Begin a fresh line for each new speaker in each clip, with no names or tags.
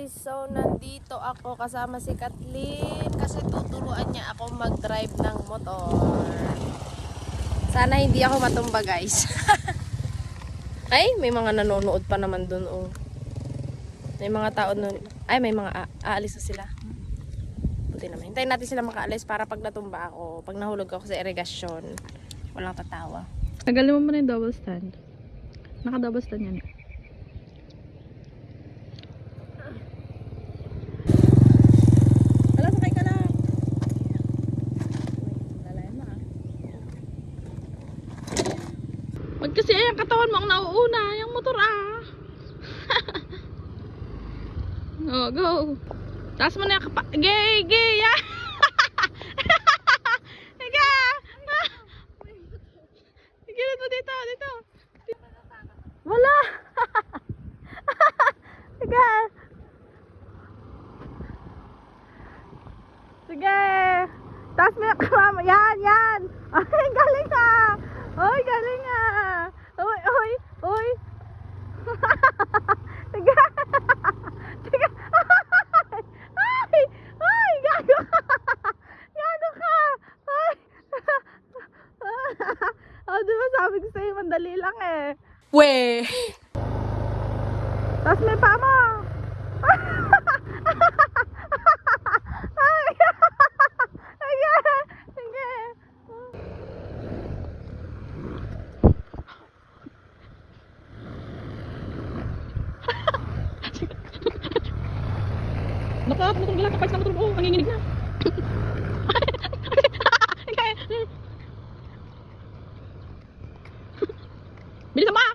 guys, so nandito ako kasama si Kathleen kasi tuturuan niya ako mag-drive ng motor. Sana hindi ako matumba guys. Ay, may mga nanonood pa naman dun oh. May mga tao nun. Ay, may mga aalis na sila. Buti naman. Hintayin natin sila makaalis para pag natumba ako, pag nahulog ako sa irigasyon, walang tatawa.
Tagalin mo muna yung double stand. Naka-double stand yan. Hala, sakay ka lang. Lalayan mo ah. Wag kasi yung katawan mo ang nauuna. Yung motor ah. Oh, go. Taas mo na yung kapa. Gay, gay ah. Higa. Higilid mo dito, dito. Wala! Sige! Sige! Taas mo yung kamama. Yan, yan! Ay, galing ka! Ay, galing ka! Uy, uy, uy! Sige! Sige! Ay! Ay! Gago ka! Gago ka! Ay! Oh, diba sabi ko sa'yo, mandali lang eh.
We!
Tapos may pa mo. Ay! Sige! Sige! Nakat, motor lang. Kapais na motor. Oh, nanginginig na. Bilisan mo ah!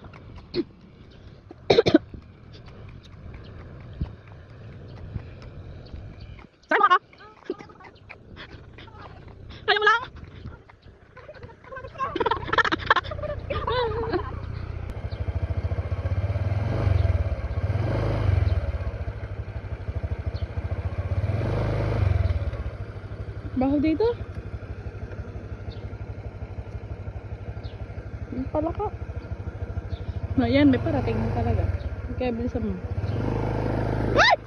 Saan mo ka? Kaya mo lang? Baho dito? Yung pala ka. Ayan, may parating mo talaga. Kaya bilisan mo. Ay!